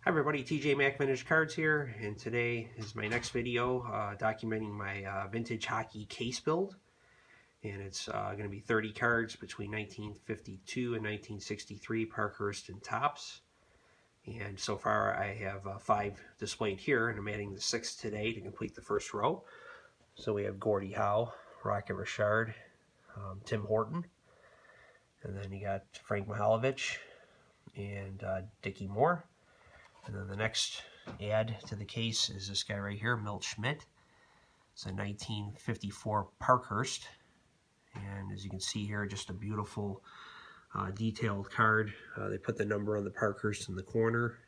Hi everybody, TJ Mac Vintage Cards here, and today is my next video documenting my vintage hockey case build. And it's going to be 30 cards between 1952 and 1963 Parkhurst and Topps. And so far I have 5 displayed here, and I'm adding the 6th today to complete the first row. So we have Gordie Howe, Rocket Richard, Tim Horton, and then you got Frank Mihaljevic and Dickie Moore. And then the next add to the case is this guy right here, Milt Schmidt. It's a 1954 Parkhurst. And as you can see here, just a beautiful detailed card. They put the number on the Parkhurst in the corner.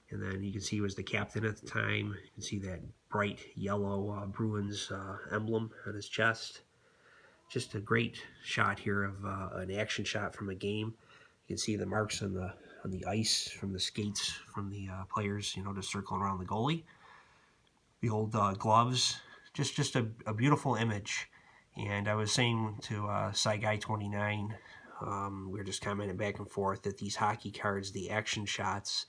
And then you can see he was the captain at the time. You can see that bright yellow Bruins emblem on his chest. Just a great shot here of an action shot from a game. You can see the marks on the ice from the skates from the players, just circling around the goalie. The old gloves, just a beautiful image. And I was saying to Cy Guy 29, we were just commenting back and forth that these hockey cards, the action shots,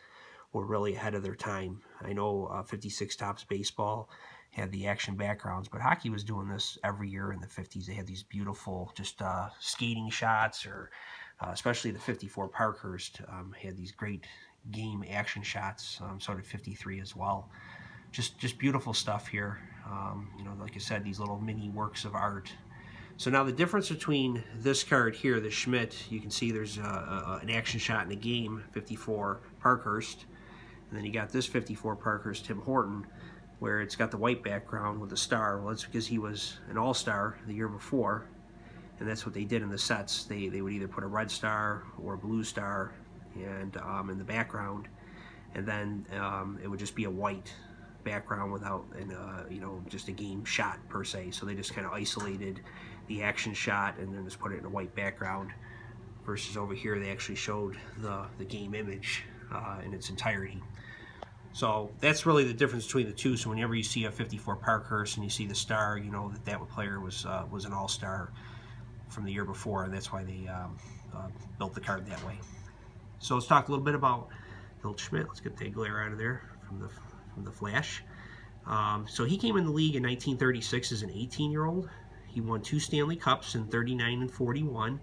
were really ahead of their time. I know 56 Topps baseball had the action backgrounds, but hockey was doing this every year in the 50s. They had these beautiful just skating shots, or especially the 54 Parkhurst had these great game action shots. So did 53 as well. Just beautiful stuff here. Like I said, these little mini works of art. So now the difference between this card here, the Schmidt, you can see there's an action shot in a game, 54 Parkhurst. And then you got this 54 Parkhurst Tim Horton, where it's got the white background with a star. Well, that's because he was an all-star the year before. And that's what they did in the sets. They would either put a red star or a blue star and in the background, and then it would just be a white background without just a game shot per se. So they just kind of isolated the action shot and then just put it in a white background. Versus over here, they actually showed the game image in its entirety. So that's really the difference between the two. So whenever you see a 54 Parkhurst and you see the star, you know that player was an all-star from the year before, and that's why they built the card that way. So let's talk a little bit about Milt Schmidt. Let's get the glare out of there from the flash. So he came in the league in 1936 as an 18-year-old. He won 2 Stanley Cups in 39 and 41.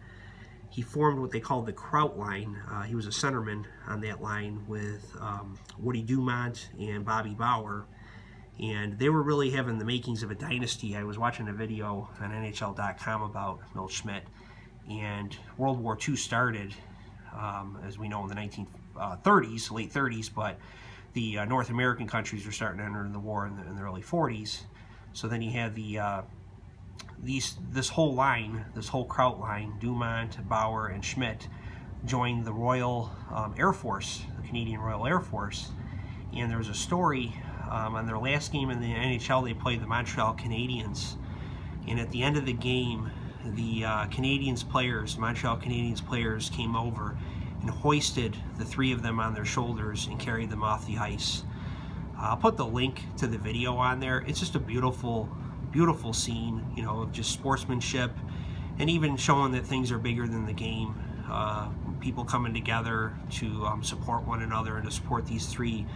He formed what they called the Kraut line. He was a centerman on that line with Woody Dumont and Bobby Orr. And they were really having the makings of a dynasty. I was watching a video on NHL.com about Milt Schmidt, and World War II started, as we know, in the 1930s, late 30s, but the North American countries were starting to enter the war in the early 40s. So then you had this whole line, this whole Kraut line, Dumont, Bauer, and Schmidt, joined the Royal Air Force, the Canadian Royal Air Force. And there was a story on their last game in the NHL. They played the Montreal Canadiens, and at the end of the game, the Montreal Canadiens players came over and hoisted the 3 of them on their shoulders and carried them off the ice. I'll put the link to the video on there. It's just a beautiful scene, of just sportsmanship, and even showing that things are bigger than the game. People coming together to support one another and to support these 3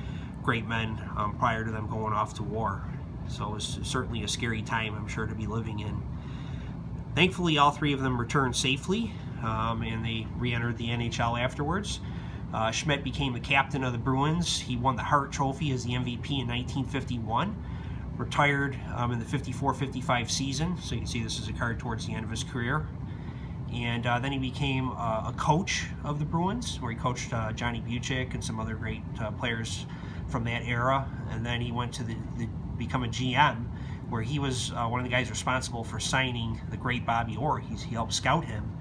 great men prior to them going off to war. So it's certainly a scary time, I'm sure, to be living in. Thankfully, all 3 of them returned safely, and they re-entered the NHL afterwards. Schmidt became the captain of the Bruins. He won the Hart Trophy as the MVP in 1951. Retired in the 54-55 season. So you can see this is a card towards the end of his career. And then he became a coach of the Bruins, where he coached Johnny Buchek and some other great players from that era. And then he went to become a GM, where he was one of the guys responsible for signing the great Bobby Orr. He helped scout him.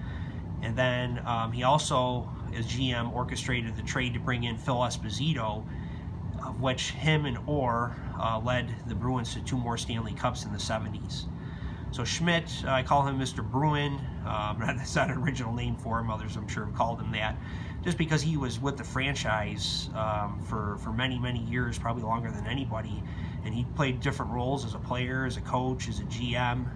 And then he also, as GM, orchestrated the trade to bring in Phil Esposito, of which him and Orr led the Bruins to 2 more Stanley Cups in the 70s. So Schmidt, I call him Mr. Bruin. That's not an original name for him. Others, I'm sure, have called him that, just because he was with the franchise for many, many years, probably longer than anybody. And he played different roles as a player, as a coach, as a GM.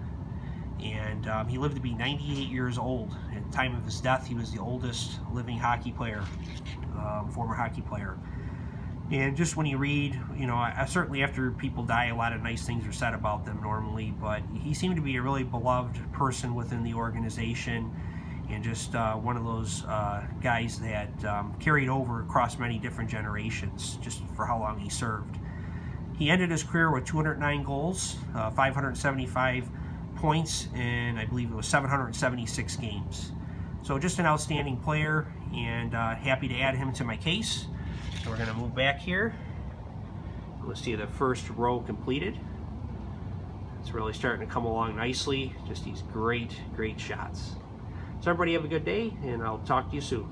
And he lived to be 98 years old. At the time of his death, he was the oldest living hockey player, former hockey player. And just when you read, you know, certainly after people die, a lot of nice things are said about them normally, but he seemed to be a really beloved person within the organization, and just one of those guys that carried over across many different generations just for how long he served. He ended his career with 209 goals, 575 points, and I believe it was 776 games. So just an outstanding player, and happy to add him to my case. So we're going to move back here. Let's see the first row completed. It's really starting to come along nicely. Just these great shots. So everybody have a good day, and I'll talk to you soon.